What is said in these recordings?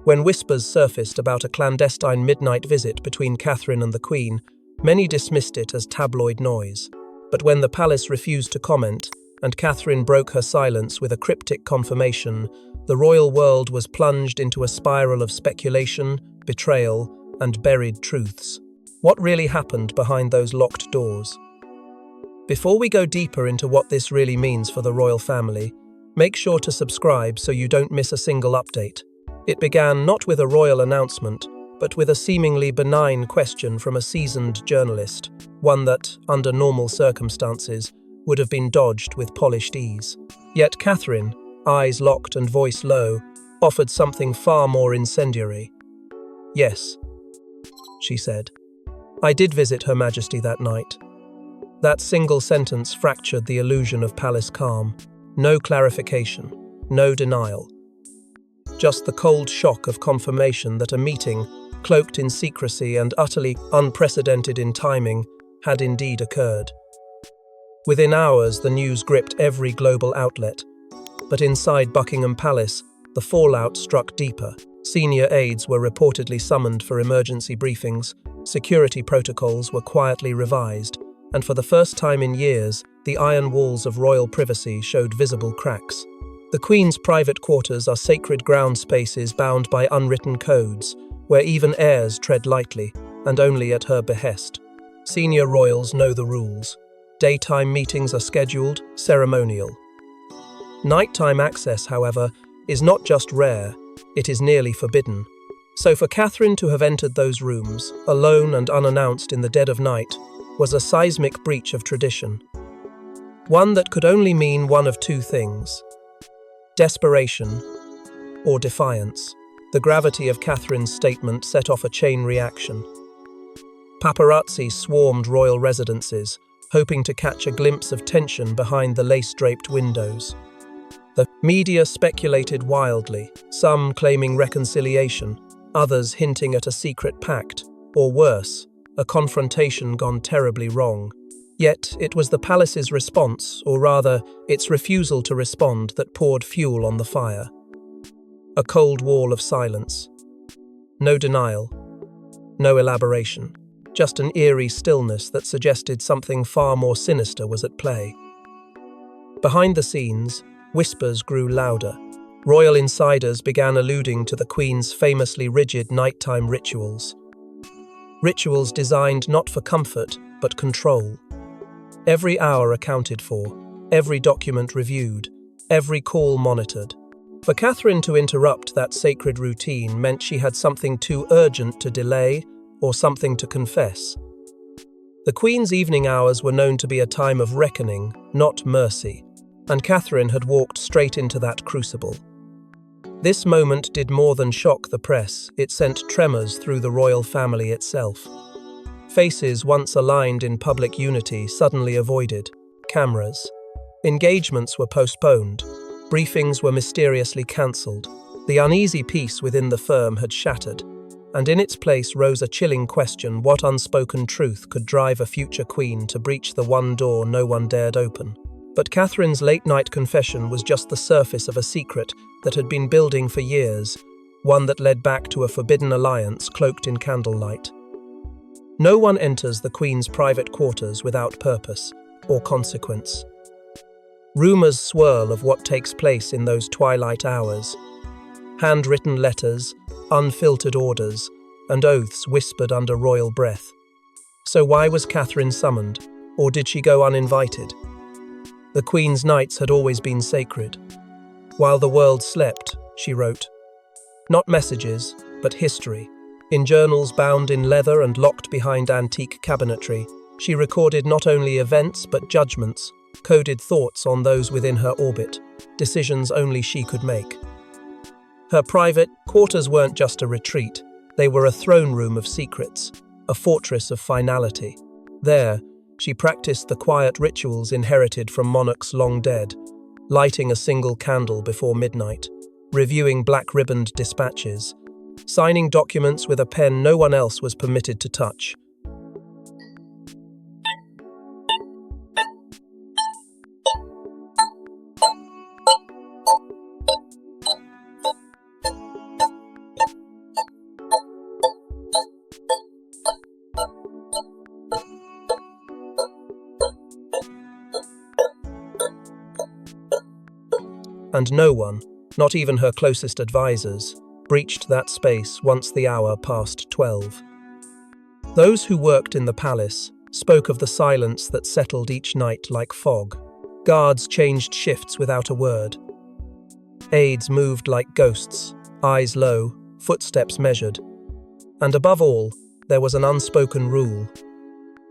When whispers surfaced about a clandestine midnight visit between Catherine and the Queen, many dismissed it as tabloid noise. But when the palace refused to comment, and Catherine broke her silence with a cryptic confirmation, the royal world was plunged into a spiral of speculation, betrayal, and buried truths. What really happened behind those locked doors? Before we go deeper into what this really means for the royal family, make sure to subscribe so you don't miss a single update. It began not with a royal announcement, but with a seemingly benign question from a seasoned journalist, one that, under normal circumstances, would have been dodged with polished ease. Yet Catherine, eyes locked and voice low, offered something far more incendiary. "Yes," she said. "I did visit Her Majesty that night." That single sentence fractured the illusion of palace calm. No clarification, no denial. Just the cold shock of confirmation that a meeting, cloaked in secrecy and utterly unprecedented in timing, had indeed occurred. Within hours, the news gripped every global outlet. But inside Buckingham Palace, the fallout struck deeper. Senior aides were reportedly summoned for emergency briefings, security protocols were quietly revised, and for the first time in years, the iron walls of royal privacy showed visible cracks. The Queen's private quarters are sacred ground spaces bound by unwritten codes, where even heirs tread lightly, and only at her behest. Senior royals know the rules. Daytime meetings are scheduled, ceremonial. Nighttime access, however, is not just rare, it is nearly forbidden. So for Catherine to have entered those rooms, alone and unannounced in the dead of night, was a seismic breach of tradition. One that could only mean one of two things: desperation or defiance. The gravity of Catherine's statement set off a chain reaction. Paparazzi swarmed royal residences, hoping to catch a glimpse of tension behind the lace-draped windows. The media speculated wildly, some claiming reconciliation, others hinting at a secret pact, or worse, a confrontation gone terribly wrong. Yet it was the palace's response, or rather, its refusal to respond, that poured fuel on the fire. A cold wall of silence. No denial. No elaboration. Just an eerie stillness that suggested something far more sinister was at play. Behind the scenes, whispers grew louder. Royal insiders began alluding to the Queen's famously rigid nighttime rituals. Rituals designed not for comfort, but control. Every hour accounted for, every document reviewed, every call monitored. For Catherine to interrupt that sacred routine meant she had something too urgent to delay or something to confess. The Queen's evening hours were known to be a time of reckoning, not mercy, and Catherine had walked straight into that crucible. This moment did more than shock the press, it sent tremors through the royal family itself. Faces once aligned in public unity suddenly avoided. Cameras. Engagements were postponed. Briefings were mysteriously cancelled. The uneasy peace within the firm had shattered, and in its place rose a chilling question: what unspoken truth could drive a future queen to breach the one door no one dared open? But Catherine's late-night confession was just the surface of a secret that had been building for years, one that led back to a forbidden alliance cloaked in candlelight. No one enters the Queen's private quarters without purpose or consequence. Rumours swirl of what takes place in those twilight hours. Handwritten letters, unfiltered orders, and oaths whispered under royal breath. So why was Catherine summoned, or did she go uninvited? The Queen's nights had always been sacred. While the world slept, she wrote. Not messages, but history. In journals bound in leather and locked behind antique cabinetry, she recorded not only events but judgments, coded thoughts on those within her orbit, decisions only she could make. Her private quarters weren't just a retreat, they were a throne room of secrets, a fortress of finality. There, she practiced the quiet rituals inherited from monarchs long dead, lighting a single candle before midnight, reviewing black-ribboned dispatches, signing documents with a pen no one else was permitted to touch. And no one, not even her closest advisors, breached that space once the hour passed 12. Those who worked in the palace spoke of the silence that settled each night like fog. Guards changed shifts without a word. Aides moved like ghosts, eyes low, footsteps measured. And above all, there was an unspoken rule: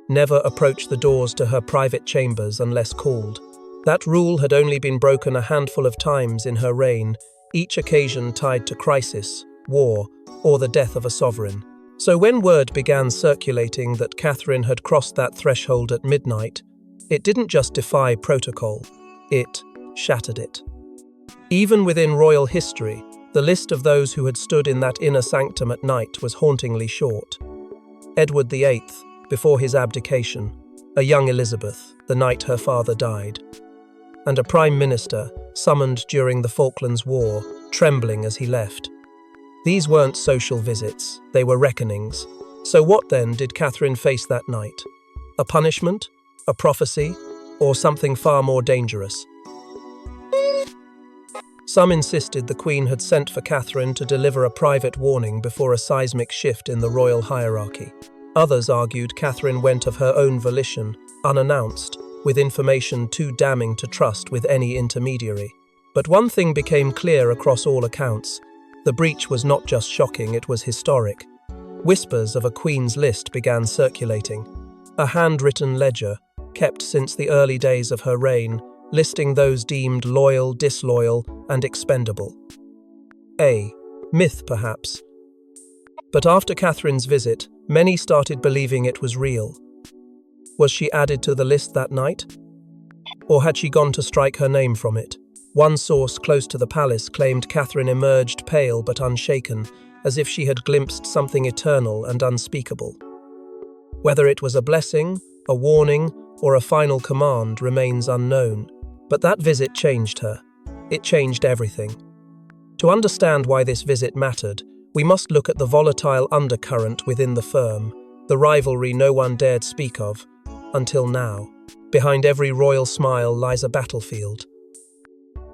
never approach the doors to her private chambers unless called. That rule had only been broken a handful of times in her reign, each occasion tied to crisis, war, or the death of a sovereign. So when word began circulating that Catherine had crossed that threshold at midnight, it didn't just defy protocol, it shattered it. Even within royal history, the list of those who had stood in that inner sanctum at night was hauntingly short. Edward VIII, before his abdication, a young Elizabeth, the night her father died, and a prime minister summoned during the Falklands War, trembling as he left. These weren't social visits, they were reckonings. So what then did Catherine face that night? A punishment? A prophecy? Or something far more dangerous? Some insisted the Queen had sent for Catherine to deliver a private warning before a seismic shift in the royal hierarchy. Others argued Catherine went of her own volition, unannounced, with information too damning to trust with any intermediary. But one thing became clear across all accounts: the breach was not just shocking, it was historic. Whispers of a Queen's list began circulating. A handwritten ledger, kept since the early days of her reign, listing those deemed loyal, disloyal, and expendable. A myth, perhaps. But after Catherine's visit, many started believing it was real. Was she added to the list that night? Or had she gone to strike her name from it? One source close to the palace claimed Catherine emerged pale but unshaken, as if she had glimpsed something eternal and unspeakable. Whether it was a blessing, a warning, or a final command remains unknown. But that visit changed her. It changed everything. To understand why this visit mattered, we must look at the volatile undercurrent within the firm, the rivalry no one dared speak of, until now. Behind every royal smile lies a battlefield.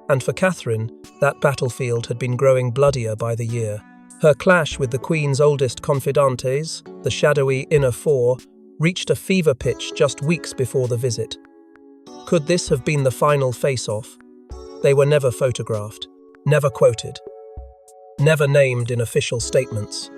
And for Catherine, that battlefield had been growing bloodier by the year. Her clash with the Queen's oldest confidantes, the shadowy Inner Four, reached a fever pitch just weeks before the visit. Could this have been the final face-off? They were never photographed, never quoted, never named in official statements.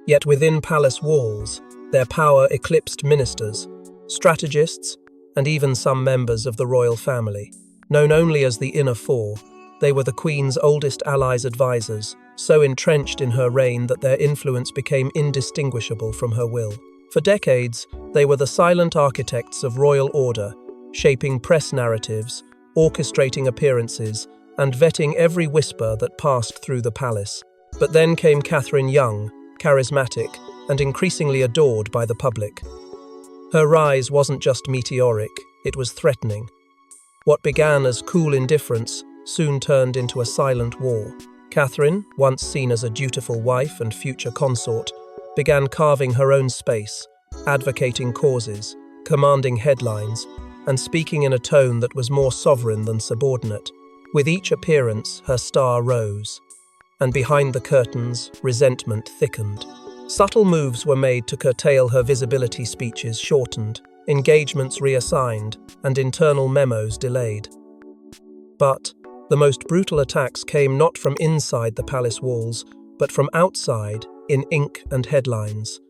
Yet within palace walls, their power eclipsed ministers, strategists, and even some members of the royal family. Known only as the Inner Four, they were the Queen's oldest allies' advisors, so entrenched in her reign that their influence became indistinguishable from her will. For decades, they were the silent architects of royal order, shaping press narratives, orchestrating appearances, and vetting every whisper that passed through the palace. But then came Catherine, young, charismatic, and increasingly adored by the public. Her rise wasn't just meteoric, it was threatening. What began as cool indifference soon turned into a silent war. Catherine, once seen as a dutiful wife and future consort, began carving her own space, advocating causes, commanding headlines, and speaking in a tone that was more sovereign than subordinate. With each appearance, her star rose, and behind the curtains, resentment thickened. Subtle moves were made to curtail her visibility, speeches shortened, engagements reassigned, and internal memos delayed. But the most brutal attacks came not from inside the palace walls, but from outside, in ink and headlines.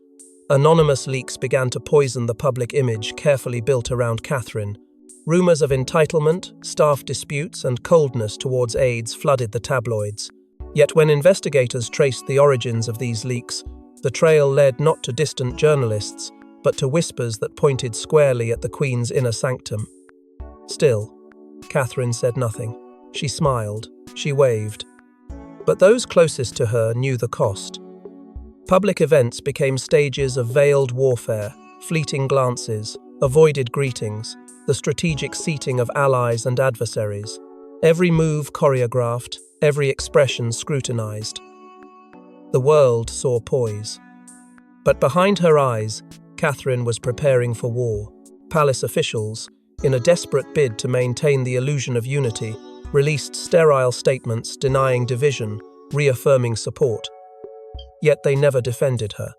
Anonymous leaks began to poison the public image carefully built around Catherine. Rumours of entitlement, staff disputes, and coldness towards aides flooded the tabloids. Yet when investigators traced the origins of these leaks, the trail led not to distant journalists, but to whispers that pointed squarely at the Queen's inner sanctum. Still, Catherine said nothing. She smiled, she waved. But those closest to her knew the cost. Public events became stages of veiled warfare, fleeting glances, avoided greetings, the strategic seating of allies and adversaries. Every move choreographed, every expression scrutinized. The world saw poise. But behind her eyes, Catherine was preparing for war. Palace officials, in a desperate bid to maintain the illusion of unity, released sterile statements denying division, reaffirming support. Yet they never defended her.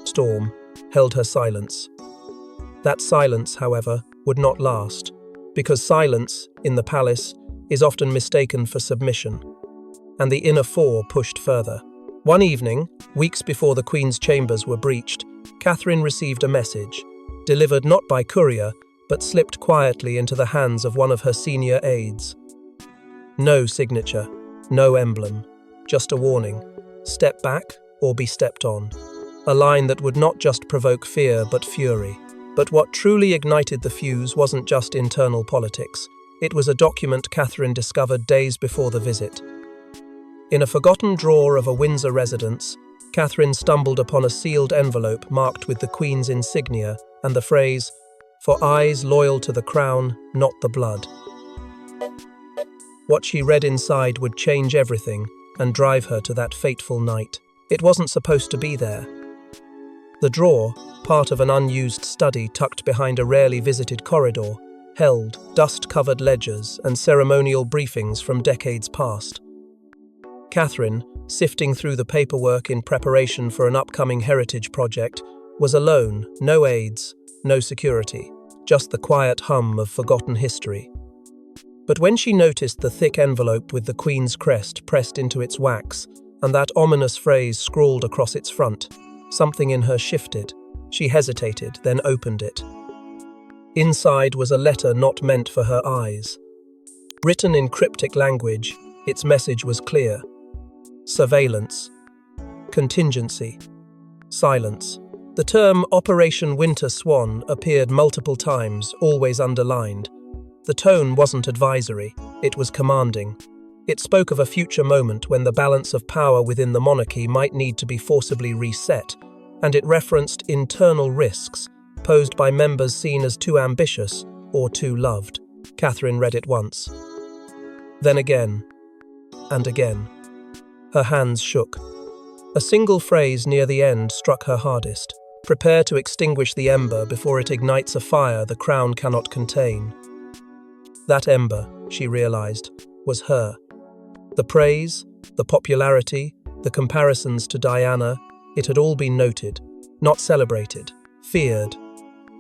Storm held her silence. That silence, however, would not last, because silence, in the palace, is often mistaken for submission. And the inner four pushed further. One evening, weeks before the Queen's chambers were breached, Catherine received a message, delivered not by courier, but slipped quietly into the hands of one of her senior aides. No signature, no emblem, just a warning: step back or be stepped on. A line that would not just provoke fear but fury. But what truly ignited the fuse wasn't just internal politics. It was a document Catherine discovered days before the visit. In a forgotten drawer of a Windsor residence, Catherine stumbled upon a sealed envelope marked with the Queen's insignia and the phrase, "For eyes loyal to the crown, not the blood." What she read inside would change everything and drive her to that fateful night. It wasn't supposed to be there. The drawer, part of an unused study tucked behind a rarely visited corridor, held dust-covered ledgers and ceremonial briefings from decades past. Catherine, sifting through the paperwork in preparation for an upcoming heritage project, was alone, no aides, no security, just the quiet hum of forgotten history. But when she noticed the thick envelope with the Queen's crest pressed into its wax and that ominous phrase scrawled across its front, something in her shifted. She hesitated, then opened it. Inside was a letter not meant for her eyes. Written in cryptic language, its message was clear. Surveillance. Contingency. Silence. The term Operation Winter Swan appeared multiple times, always underlined. The tone wasn't advisory, it was commanding. It spoke of a future moment when the balance of power within the monarchy might need to be forcibly reset, and it referenced internal risks posed by members seen as too ambitious or too loved. Catherine read it once. Then again, and again. Her hands shook. A single phrase near the end struck her hardest. Prepare to extinguish the ember before it ignites a fire the crown cannot contain. That ember, she realized, was her. The praise, the popularity, the comparisons to Diana, it had all been noted, not celebrated, feared.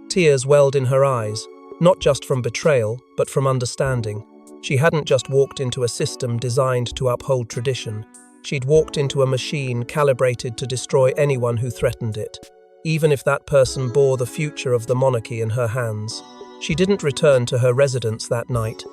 Tears welled in her eyes, not just from betrayal, but from understanding. She hadn't just walked into a system designed to uphold tradition. She'd walked into a machine calibrated to destroy anyone who threatened it, even if that person bore the future of the monarchy in her hands. She didn't return to her residence that night.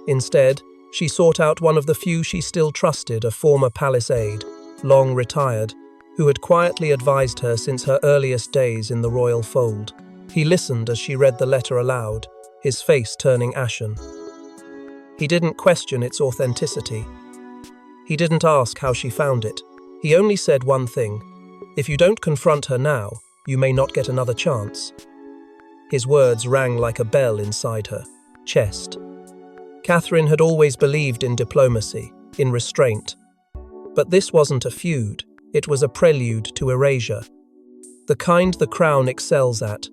Instead, she sought out one of the few she still trusted, a former palace aide, long retired, who had quietly advised her since her earliest days in the royal fold. He listened as she read the letter aloud, his face turning ashen. He didn't question its authenticity. He didn't ask how she found it. He only said one thing: if you don't confront her now, you may not get another chance. His words rang like a bell inside her chest. Catherine had always believed in diplomacy, in restraint. But this wasn't a feud, it was a prelude to erasure. The kind the crown excels at: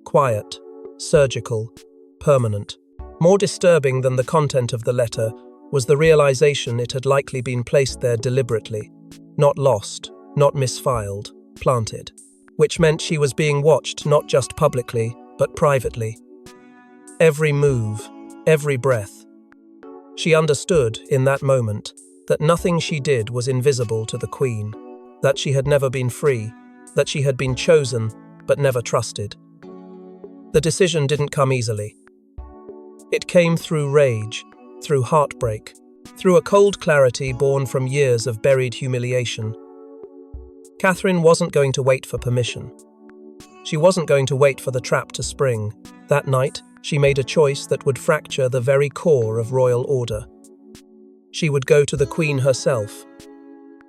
quiet, surgical, permanent. More disturbing than the content of the letter was the realization it had likely been placed there deliberately, not lost, not misfiled, planted, which meant she was being watched not just publicly, but privately. Every move, every breath. She understood, in that moment, that nothing she did was invisible to the Queen, that she had never been free, that she had been chosen, but never trusted. The decision didn't come easily. It came through rage, through heartbreak, through a cold clarity born from years of buried humiliation. Catherine wasn't going to wait for permission. She wasn't going to wait for the trap to spring. That night, she made a choice that would fracture the very core of royal order. She would go to the Queen herself,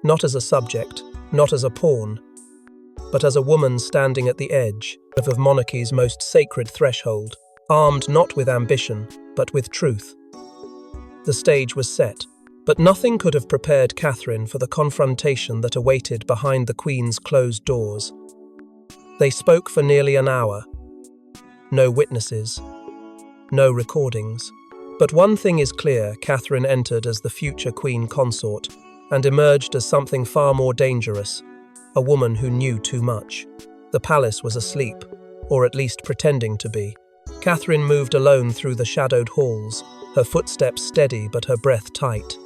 not as a subject, not as a pawn, but as a woman standing at the edge of monarchy's most sacred threshold, armed not with ambition, but with truth. The stage was set, but nothing could have prepared Catherine for the confrontation that awaited behind the Queen's closed doors. They spoke for nearly an hour. No witnesses, no recordings, But one thing is clear: Catherine entered as the future queen consort and emerged as something far more dangerous, a woman who knew too much. The palace was asleep, or at least pretending to be. Catherine moved alone through the shadowed halls, her footsteps steady but her breath tight.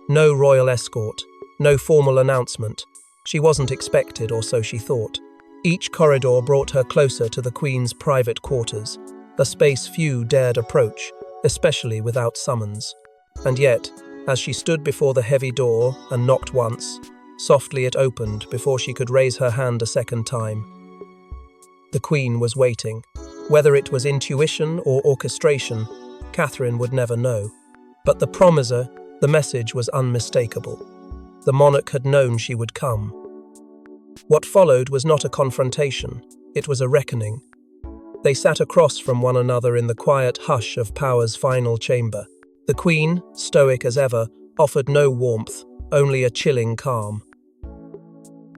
No royal escort, no formal announcement. She wasn't expected, or so she thought. Each corridor brought her closer to the Queen's private quarters, a space few dared approach, especially without summons. And yet, as she stood before the heavy door and knocked once, softly it opened before she could raise her hand a second time. The Queen was waiting. Whether it was intuition or orchestration, Catherine would never know. But the promiser, the message was unmistakable. The monarch had known she would come. What followed was not a confrontation, it was a reckoning. They sat across from one another in the quiet hush of power's final chamber. The Queen, stoic as ever, offered no warmth, only a chilling calm.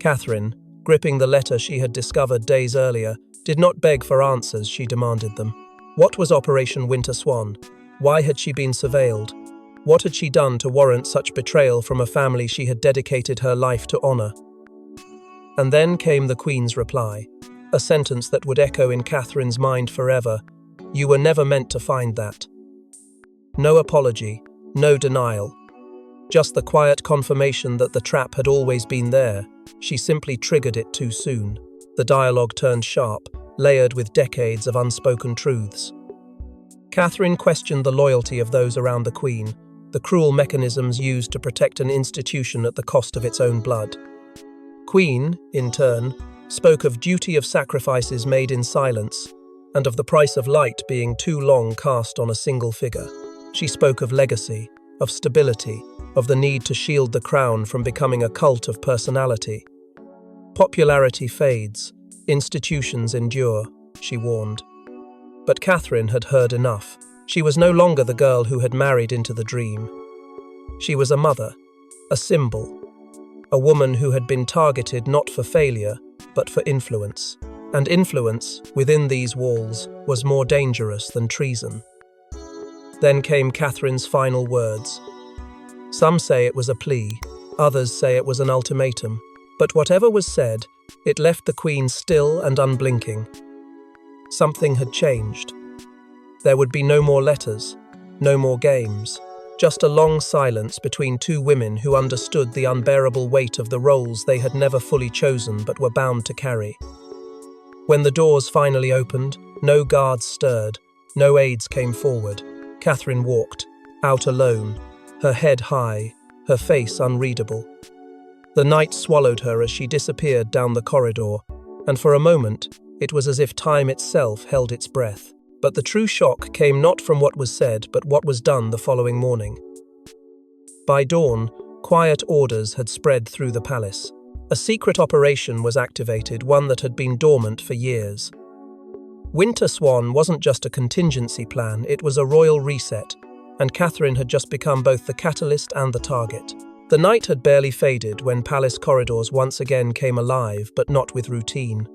Catherine, gripping the letter she had discovered days earlier, did not beg for answers, she demanded them. What was Operation Winter Swan? Why had she been surveilled? What had she done to warrant such betrayal from a family she had dedicated her life to honor? And then came the Queen's reply, a sentence that would echo in Catherine's mind forever. You were never meant to find that. No apology, no denial. Just the quiet confirmation that the trap had always been there. She simply triggered it too soon. The dialogue turned sharp, layered with decades of unspoken truths. Catherine questioned the loyalty of those around the Queen, the cruel mechanisms used to protect an institution at the cost of its own blood. Queen, in turn, spoke of duty of sacrifices made in silence, and of the price of light being too long cast on a single figure. She spoke of legacy, of stability, of the need to shield the crown from becoming a cult of personality. Popularity fades, institutions endure, she warned. But Catherine had heard enough. She was no longer the girl who had married into the dream. She was a mother, a symbol, a woman who had been targeted not for failure, but for influence. And influence, within these walls, was more dangerous than treason. Then came Catherine's final words. Some say it was a plea, others say it was an ultimatum. But whatever was said, it left the Queen still and unblinking. Something had changed. There would be no more letters, no more games, just a long silence between two women who understood the unbearable weight of the roles they had never fully chosen but were bound to carry. When the doors finally opened, no guards stirred, no aides came forward. Catherine walked, out alone, her head high, her face unreadable. The night swallowed her as she disappeared down the corridor, and for a moment, it was as if time itself held its breath. But the true shock came not from what was said, but what was done the following morning. By dawn, quiet orders had spread through the palace. A secret operation was activated, one that had been dormant for years. Winter Swan wasn't just a contingency plan, it was a royal reset, and Catherine had just become both the catalyst and the target. The night had barely faded when palace corridors once again came alive, but not with routine.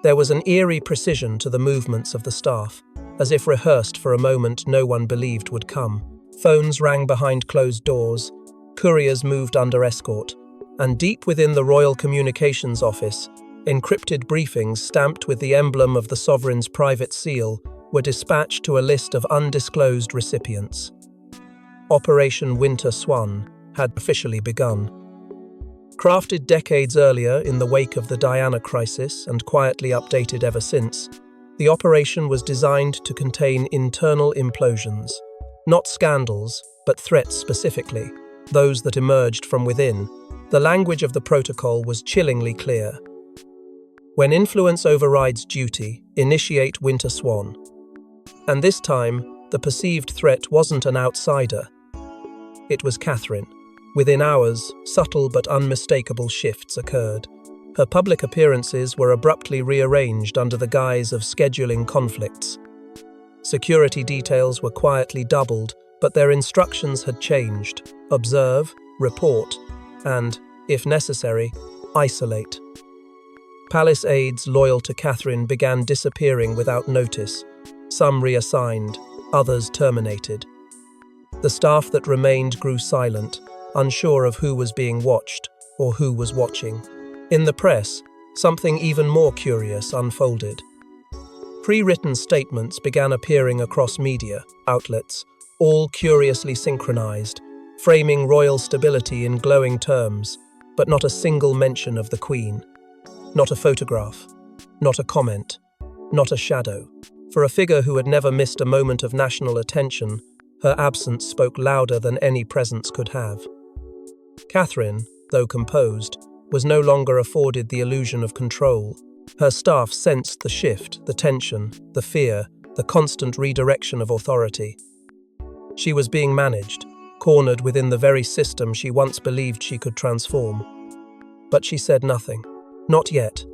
There was an eerie precision to the movements of the staff, as if rehearsed for a moment no one believed would come. Phones rang behind closed doors, couriers moved under escort, and deep within the Royal Communications Office, encrypted briefings stamped with the emblem of the sovereign's private seal were dispatched to a list of undisclosed recipients. Operation Winter Swan had officially begun. Crafted decades earlier in the wake of the Diana crisis and quietly updated ever since, the operation was designed to contain internal implosions. Not scandals, but threats specifically, those that emerged from within. The language of the protocol was chillingly clear. When influence overrides duty, initiate Winter Swan. And this time, the perceived threat wasn't an outsider. It was Catherine. Within hours, subtle but unmistakable shifts occurred. Her public appearances were abruptly rearranged under the guise of scheduling conflicts. Security details were quietly doubled, but their instructions had changed: observe, report, and, if necessary, isolate. Palace aides loyal to Catherine began disappearing without notice, some reassigned, others terminated. The staff that remained grew silent, unsure of who was being watched or who was watching. In the press, something even more curious unfolded. Pre-written statements began appearing across media outlets, all curiously synchronized, framing royal stability in glowing terms, but not a single mention of the Queen. Not a photograph, not a comment, not a shadow. For a figure who had never missed a moment of national attention, her absence spoke louder than any presence could have. Catherine, though composed, was no longer afforded the illusion of control. Her staff sensed the shift, the tension, the fear, the constant redirection of authority. She was being managed, cornered within the very system she once believed she could transform. But she said nothing. Not yet.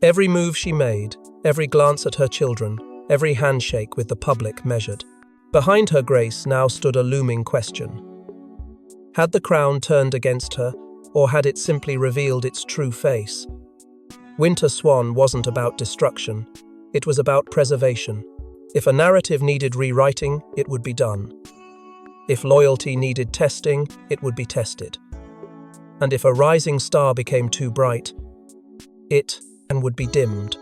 Every move she made, every glance at her children, every handshake with the public measured. Behind her grace now stood a looming question. Had the crown turned against her, or had it simply revealed its true face? Winter Swan wasn't about destruction. It was about preservation. If a narrative needed rewriting, it would be done. If loyalty needed testing, it would be tested. And if a rising star became too bright, it would be dimmed.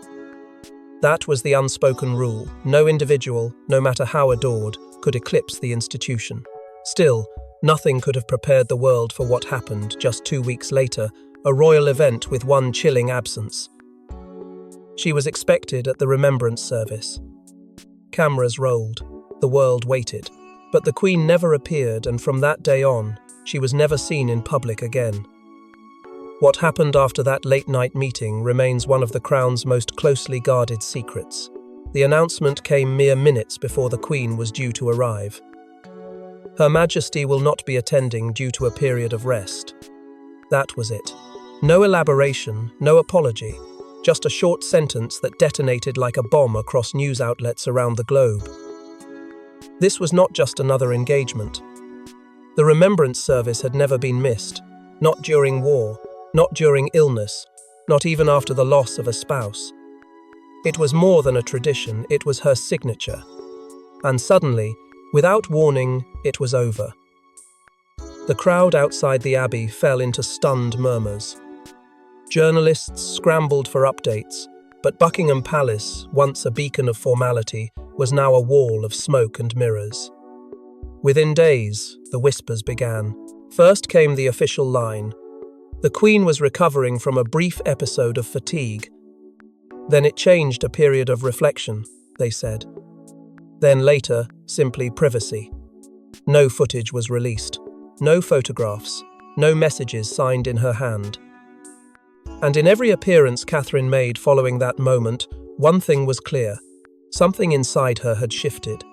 That was the unspoken rule. No individual, no matter how adored, could eclipse the institution. Still, nothing could have prepared the world for what happened just 2 weeks later, a royal event with one chilling absence. She was expected at the remembrance service. Cameras rolled. The world waited. But the Queen never appeared, and from that day on, she was never seen in public again. What happened after that late-night meeting remains one of the Crown's most closely guarded secrets. The announcement came mere minutes before the Queen was due to arrive. Her Majesty will not be attending due to a period of rest. That was it. No elaboration, no apology, just a short sentence that detonated like a bomb across news outlets around the globe. This was not just another engagement. The remembrance service had never been missed, not during war, not during illness, not even after the loss of a spouse. It was more than a tradition, it was her signature. And suddenly, without warning, it was over. The crowd outside the Abbey fell into stunned murmurs. Journalists scrambled for updates, but Buckingham Palace, once a beacon of formality, was now a wall of smoke and mirrors. Within days, the whispers began. First came the official line. The Queen was recovering from a brief episode of fatigue. Then it changed a period of reflection, they said. Then later, simply privacy. No footage was released. No photographs. No messages signed in her hand. And in every appearance Catherine made following that moment, one thing was clear. Something inside her had shifted.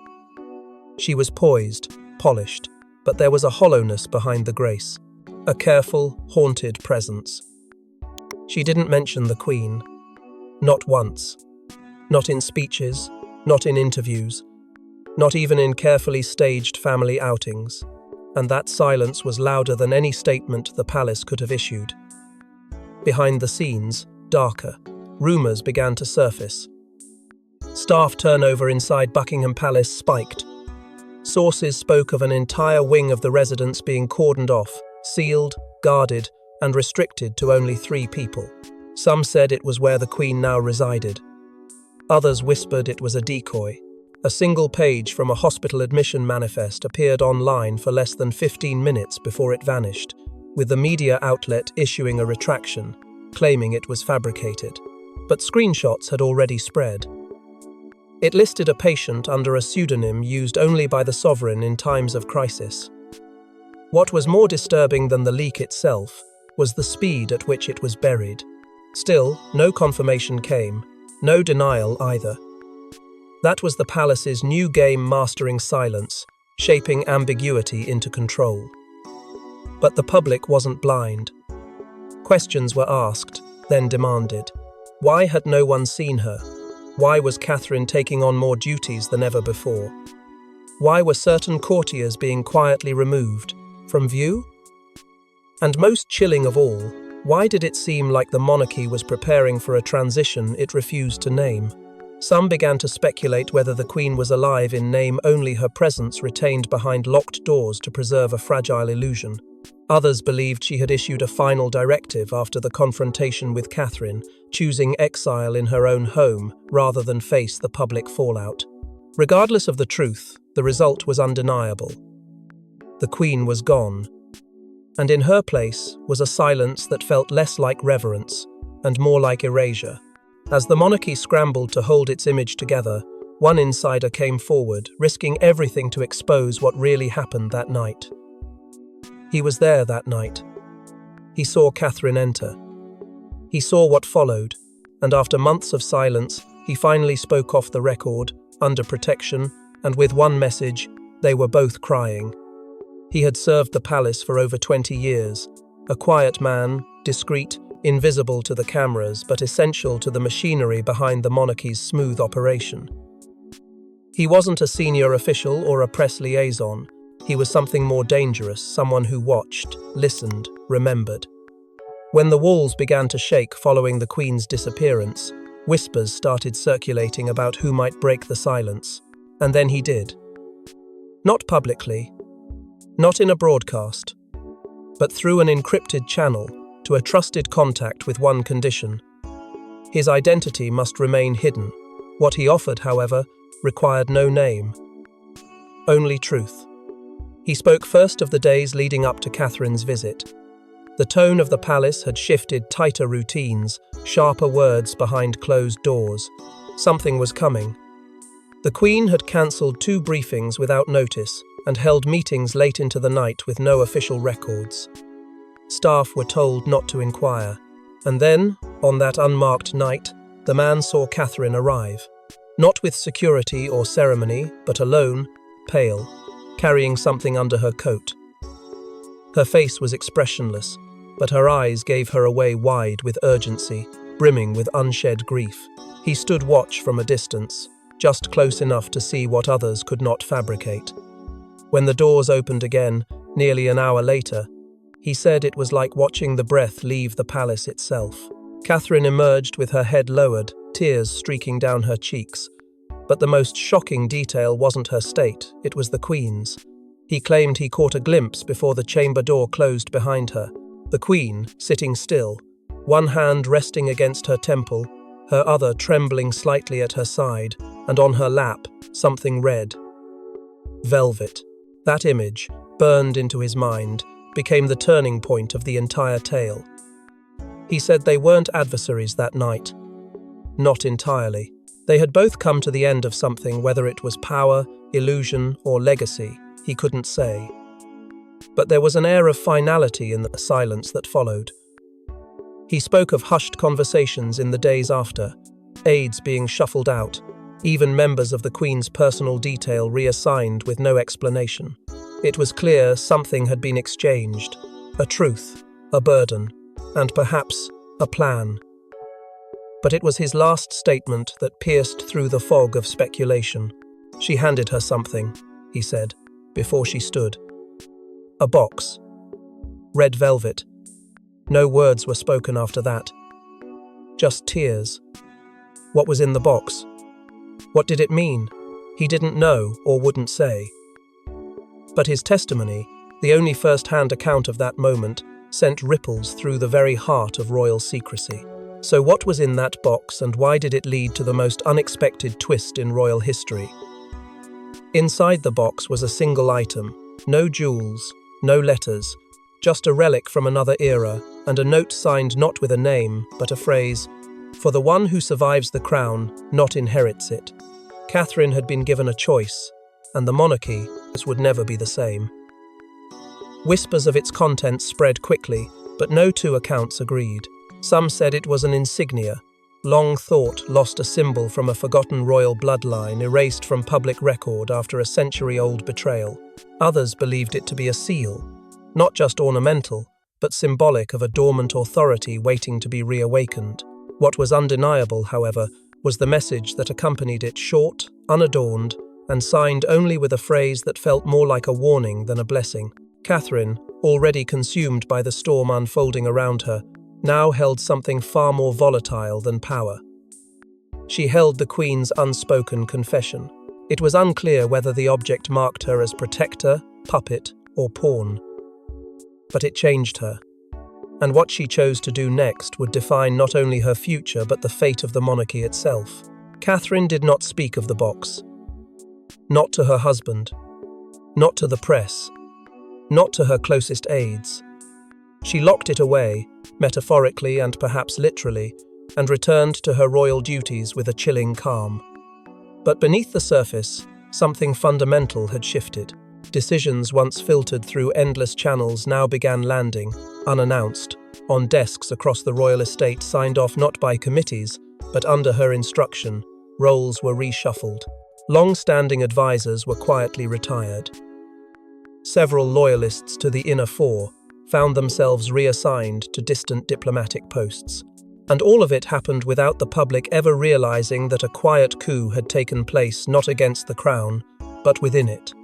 She was poised, polished, but there was a hollowness behind the grace. A careful, haunted presence. She didn't mention the Queen. Not once. Not in speeches, not in interviews, not even in carefully staged family outings. And that silence was louder than any statement the palace could have issued. Behind the scenes, darker, rumours began to surface. Staff turnover inside Buckingham Palace spiked. Sources spoke of an entire wing of the residence being cordoned off, sealed, guarded, and restricted to only 3 people. Some said it was where the Queen now resided. Others whispered it was a decoy. A single page from a hospital admission manifest appeared online for less than 15 minutes before it vanished, with the media outlet issuing a retraction, claiming it was fabricated. But screenshots had already spread. It listed a patient under a pseudonym used only by the sovereign in times of crisis. What was more disturbing than the leak itself was the speed at which it was buried. Still, no confirmation came, no denial either. That was the palace's new game, mastering silence, shaping ambiguity into control. But the public wasn't blind. Questions were asked, then demanded. Why had no one seen her? Why was Catherine taking on more duties than ever before? Why were certain courtiers being quietly removed from view? And most chilling of all, why did it seem like the monarchy was preparing for a transition it refused to name? Some began to speculate whether the Queen was alive in name only, her presence retained behind locked doors to preserve a fragile illusion. Others believed she had issued a final directive after the confrontation with Catherine, choosing exile in her own home rather than face the public fallout. Regardless of the truth, the result was undeniable. The Queen was gone, and in her place was a silence that felt less like reverence and more like erasure. As the monarchy scrambled to hold its image together, one insider came forward, risking everything to expose what really happened that night. He was there that night. He saw Catherine enter. He saw what followed, and after months of silence, he finally spoke off the record, under protection, and with one message: they were both crying. He had served the palace for over 20 years, a quiet man, discreet, invisible to the cameras, but essential to the machinery behind the monarchy's smooth operation. He wasn't a senior official or a press liaison. He was something more dangerous, someone who watched, listened, remembered. When the walls began to shake following the Queen's disappearance, whispers started circulating about who might break the silence. And then he did. Not publicly, not in a broadcast, but through an encrypted channel to a trusted contact with one condition. His identity must remain hidden. What he offered, however, required no name, only truth. He spoke first of the days leading up to Catherine's visit. The tone of the palace had shifted, tighter routines, sharper words behind closed doors. Something was coming. The Queen had cancelled 2 briefings without notice and held meetings late into the night with no official records. Staff were told not to inquire. And then, on that unmarked night, the man saw Catherine arrive. Not with security or ceremony, but alone, pale, carrying something under her coat. Her face was expressionless, but her eyes gave her away wide with urgency, brimming with unshed grief. He stood watch from a distance, just close enough to see what others could not fabricate. When the doors opened again, nearly an hour later, he said it was like watching the breath leave the palace itself. Catherine emerged with her head lowered, tears streaking down her cheeks. But the most shocking detail wasn't her state, it was the Queen's. He claimed he caught a glimpse before the chamber door closed behind her. The Queen, sitting still, one hand resting against her temple, her other trembling slightly at her side, and on her lap, something red. Velvet. That image, burned into his mind, became the turning point of the entire tale. He said they weren't adversaries that night. Not entirely. They had both come to the end of something, whether it was power, illusion, or legacy, he couldn't say. But there was an air of finality in the silence that followed. He spoke of hushed conversations in the days after, aides being shuffled out, even members of the Queen's personal detail reassigned with no explanation. It was clear something had been exchanged, a truth, a burden, and perhaps a plan. But it was his last statement that pierced through the fog of speculation. She handed her something, he said, before she stood. A box. Red velvet. No words were spoken after that. Just tears. What was in the box? What did it mean? He didn't know or wouldn't say. But his testimony, the only first-hand account of that moment, sent ripples through the very heart of royal secrecy. So what was in that box, and why did it lead to the most unexpected twist in royal history? Inside the box was a single item, no jewels, no letters, just a relic from another era, and a note signed not with a name, but a phrase, "For the one who survives the crown, not inherits it." Catherine had been given a choice, and the monarchy would never be the same. Whispers of its contents spread quickly, but no 2 accounts agreed. Some said it was an insignia, long thought lost, a symbol from a forgotten royal bloodline erased from public record after a century-old betrayal. Others believed it to be a seal, not just ornamental, but symbolic of a dormant authority waiting to be reawakened. What was undeniable, however, was the message that accompanied it, short, unadorned, and signed only with a phrase that felt more like a warning than a blessing. Catherine, already consumed by the storm unfolding around her, now held something far more volatile than power. She held the Queen's unspoken confession. It was unclear whether the object marked her as protector, puppet, or pawn. But it changed her. And what she chose to do next would define not only her future but the fate of the monarchy itself. Catherine did not speak of the box. Not to her husband. Not to the press. Not to her closest aides. She locked it away, metaphorically and perhaps literally, and returned to her royal duties with a chilling calm. But beneath the surface, something fundamental had shifted. Decisions once filtered through endless channels now began landing, unannounced, on desks across the royal estate, signed off not by committees, but under her instruction. Roles were reshuffled. Long-standing advisors were quietly retired. Several loyalists to the inner four found themselves reassigned to distant diplomatic posts. And all of it happened without the public ever realizing that a quiet coup had taken place not against the crown, but within it.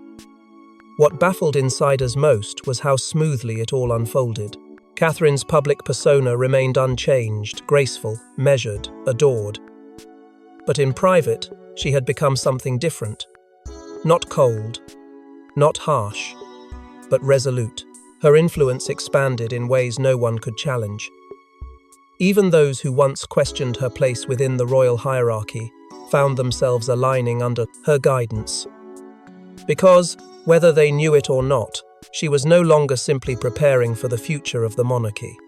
What baffled insiders most was how smoothly it all unfolded. Catherine's public persona remained unchanged, graceful, measured, adored. But in private, she had become something different. Not cold, not harsh, but resolute. Her influence expanded in ways no one could challenge. Even those who once questioned her place within the royal hierarchy found themselves aligning under her guidance. Because, whether they knew it or not, she was no longer simply preparing for the future of the monarchy.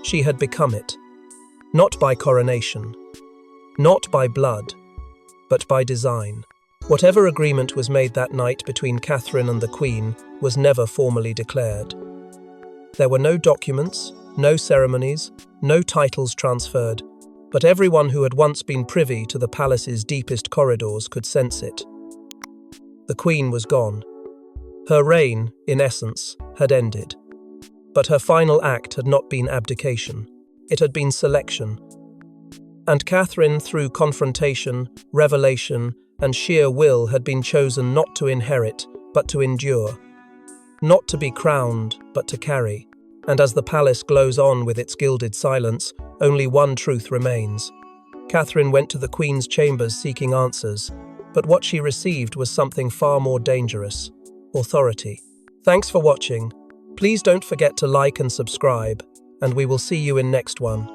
She had become it, not by coronation, not by blood, but by design. Whatever agreement was made that night between Catherine and the Queen was never formally declared. There were no documents, no ceremonies, no titles transferred, but everyone who had once been privy to the palace's deepest corridors could sense it. The Queen was gone. Her reign, in essence, had ended. But her final act had not been abdication. It had been selection. And Catherine, through confrontation, revelation, and sheer will, had been chosen not to inherit, but to endure. Not to be crowned, but to carry. And as the palace glows on with its gilded silence, only one truth remains. Catherine went to the Queen's chambers seeking answers, but what she received was something far more dangerous: authority. Thanks for watching. Please don't forget to like and subscribe, and we will see you in next one.